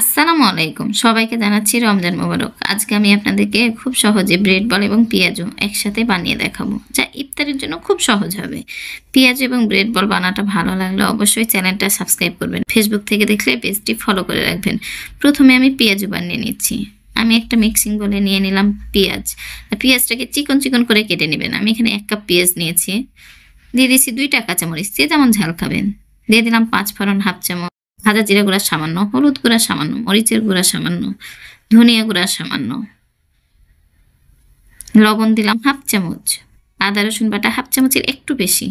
আসসালামু আলাইকুম। সবাইকে জানাচ্ছি রমজান মোবারক। আজকে আমি আপনাদেরকে খুব সহজে ব্রেড বল এবং পেঁয়াজু একসাথে বানিয়ে দেখাবো, যা ইফতারের জন্য খুব সহজ হবে। পেঁয়াজু এবং ব্রেড বল বানাটা ভালো লাগলে অবশ্যই চ্যানেলটা সাবস্ক্রাইব করবেন। ফেসবুক থেকে দেখলে পেজটি ফলো করে রাখবেন। প্রথমে আমি পেঁয়াজু বানিয়ে নিচ্ছি। আমি একটা মিক্সিং বলে নিয়ে নিলাম পেঁয়াজ। পেঁয়াজটাকে চিকন চিকন করে কেটে নেবেন। আমি এখানে 1 কাপ পেঁয়াজ নিয়েছি। দিয়ে দিচ্ছি 2টা কাঁচামরিচ, যে যেমন ঝাল খাবেন। দিয়ে দিলাম 5 ফোড়ন, হাফ চামচ ভাজা জিরা গুঁড়া সামান্য, হলুদ গুঁড়া সামান্য, মরিচের গুঁড়া সামান্য, ধনিয়া গুঁড়া সামান্য, লবণ দিলাম হাফ চামচ, আদা রসুন বাটা হাফ চামচের একটু বেশি।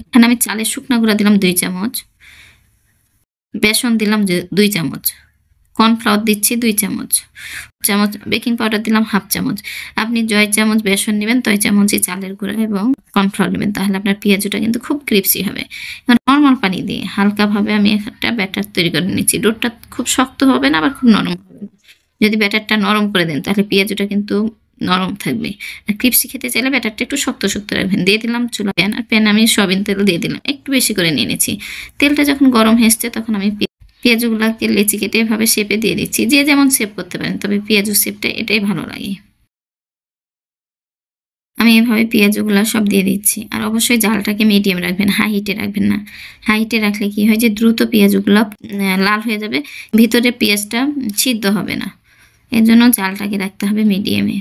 এখানে আমি চালের শুকনা গুঁড়া দিলাম 2 চামচ, বেসন দিলাম 2 চামচ, কর্নফ্লাওয়ার দিচ্ছি 2 চামচ, বেকিং পাউডার দিলাম হাফ চামচ। আপনি জয় চামচ বেসন নেবেন, তয় চামচই চালের গুঁড়া এবং কর্নফ্লাওয়ার নেবেন, তাহলে আপনার পেঁয়াজুটা কিন্তু খুব ক্রিপসি হবে। নর্মাল পানি দিয়ে হালকাভাবে আমি একটা ব্যাটার তৈরি করে নিচ্ছি। ডোটা খুব শক্ত হবে না, আবার খুব নরম হবে না। যদি ব্যাটারটা নরম করে দেন তাহলে পেঁয়াজুটা কিন্তু নরম থাকবে। আর ক্রিপসি খেতে চাইলে ব্যাটারটা একটু শক্ত শক্ত রাখবেন। দিয়ে দিলাম চুলা প্যান, আর প্যান আমি সয়াবিন তেল দিয়ে দিলাম, একটু বেশি করে নিয়ে নিয়েছি। তেলটা যখন গরম হয়েছে তখন আমি পেঁয়াজগুলোকে লেচি কেটে এভাবে শেপে দিয়ে দিচ্ছি। যে যেমন শেপ করতে পারেন, তবে পেঁয়াজু শেপটা এটাই ভালো লাগে। আমি এভাবে পেঁয়াজগুলো সব দিয়ে দিচ্ছি। আর অবশ্যই জালটাকে মিডিয়াম রাখবেন, হাই হিটে রাখবেন না। হাই হিটে রাখলে কি হয় যে দ্রুত পেঁয়াজগুলো লাল হয়ে যাবে, ভিতরে পেঁয়াজটা সিদ্ধ হবে না। এর জন্য জালটাকে রাখতে হবে মিডিয়ামে।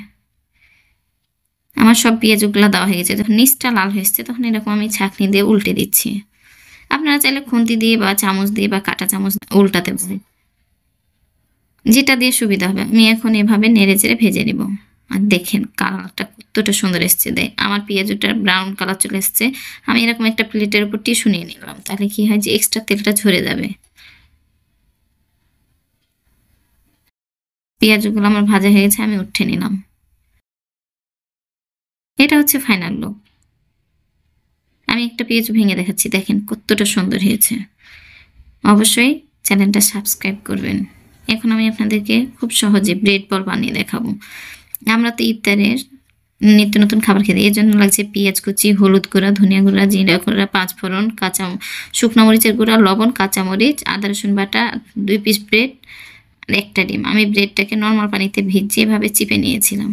আমার সব পেঁয়াজগুলো দেওয়া হয়ে গেছে। যখন নিচটা লাল হয়েছে তখন এরকম আমি ছাঁকনি দিয়ে উল্টে দিচ্ছি। আপনারা চাইলে খুন্তি দিয়ে বা চামচ দিয়ে বা কাঁটা চামচ উল্টাতে পারেন, যেটা দিয়ে সুবিধা হবে। আমি এখন এভাবে নেড়ে চেড়ে ভেজে নিব। আর দেখেন কালারটা কতটা সুন্দর এসছে। দেয় আমার পেঁয়াজুটার ব্রাউন কালার চলে এসছে। আমি এরকম একটা প্লেটের উপর টিস্যু নিয়ে নিলাম, তাহলে কি হয় যে এক্সট্রা তেলটা ঝরে যাবে। পেঁয়াজগুলো আমার ভাজা হয়ে গেছে, আমি উঠে নিলাম। এটা হচ্ছে ফাইনাল লুক। আমি একটা পেঁয়াজ ভেঙে দেখাচ্ছি, দেখেন কতটা সুন্দর হয়েছে। অবশ্যই চ্যানেলটা সাবস্ক্রাইব করবেন। এখন আমি আপনাদেরকে খুব সহজে ব্রেড বল বানিয়ে দেখাবো। আমরা তো ইফতারের নিত্য নতুন খাবার খেতে, এর জন্য লাগছে পেঁয়াজ কুচি, হলুদ গুঁড়া, ধনিয়া গুঁড়া, জিরা গুঁড়া, 5 ফোড়ন, শুকনো মরিচের গুঁড়া, লবণ, কাঁচামরিচ, আদা রসুন বাটা, 2 পিস ব্রেড আর একটা ডিম। আমি ব্রেডটাকে নর্মাল পানিতে ভিজিয়ে এভাবে চিপে নিয়েছিলাম।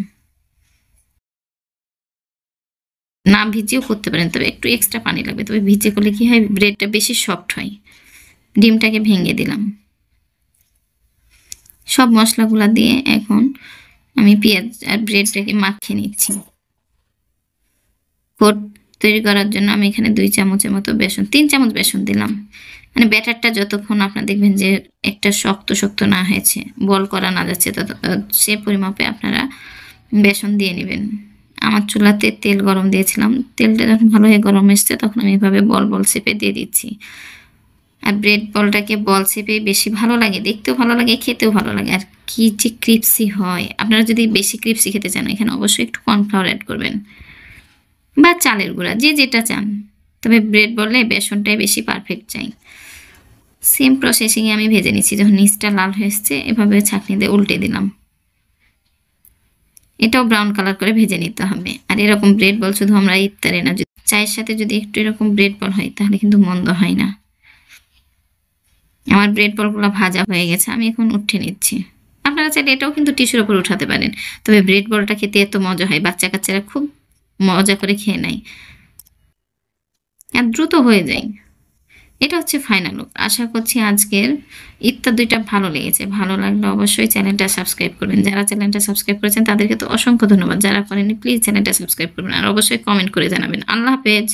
না ভিজিয়েও করতে পারেন, তবে একটু এক্সট্রা পানি লাগবে। তবে ভিজে করলে কি হয়, ব্রেডটা বেশি সফট হয়। ডিমটাকে ভেঙে দিলাম। সব মশলাগুলো দিয়ে এখন আমি পেঁয়াজ আর ব্রেডটাকে মাখিয়ে নিচ্ছি। কোট তৈরি করার জন্য আমি এখানে 2 চামচের মতো বেসন, 3 চামচ বেসন দিলাম। মানে ব্যাটারটা যতক্ষণ আপনারা দেখবেন যে একটা শক্ত শক্ত না হয়েছে, বল করা না যাচ্ছে, তত সে পরিমাপে আপনারা বেসন দিয়ে নেবেন। আমার চুলাতে তেল গরম দিয়েছিলাম। তেলটা যখন ভালো হয়ে গরম এসছে তখন আমি এভাবে বল বল শেপে দিয়ে দিচ্ছি। আর ব্রেড বলটাকে বল শেপে বেশি ভালো লাগে, দেখতেও ভালো লাগে, খেতেও ভালো লাগে। আর কি যে ক্রিপসি হয়। আপনারা যদি বেশি ক্রিপসি খেতে চান, এখানে অবশ্যই একটু কর্নফ্লাওয়ার অ্যাড করবেন বা চালের গুঁড়া, যে যেটা চান। তবে ব্রেড বললে বেসনটাই বেশি পারফেক্ট চাই। সেম প্রসেসিংয়ে আমি ভেজে নিচ্ছি। যখন নিচটা লাল হয়েছে এভাবে ছাঁকনি দিয়ে উল্টে দিলাম। এটাও ব্রাউন কালার করে ভেজে নিতে হবে। আর এরকম ব্রেড বল শুধু আমরা ইফতারে না, চায়ের সাথে যদি একটু এরকম ব্রেড বল হয় তাহলে কিন্তু মন্দ হয় না। আমার ব্রেড বলগুলো ভাজা হয়ে গেছে, আমি এখন উঠিয়ে নিচ্ছি। আপনারা চাইলে এটাও কিন্তু টিস্যুর উপর উঠাতে পারেন। তবে ব্রেড বলটা খেতে এত মজা হয়, বাচ্চা কাচ্চারা খুব মজা করে খেয়ে নেয় আর দ্রুত হয়ে যায়। এটা হচ্ছে ফাইনাল লুক। আশা করছি আজকের ইফতার 2টা ভালো লেগেছে। ভালো লাগলে অবশ্যই চ্যানেলটা সাবস্ক্রাইব করবেন। যারা চ্যানেলটা সাবস্ক্রাইব করেছেন তাদেরকে তো অসংখ্য ধন্যবাদ। যারা করেননি প্লিজ চ্যানেলটা সাবস্ক্রাইব করবেন, আর অবশ্যই কমেন্ট করে জানাবেন। আল্লাহ হাফেজ।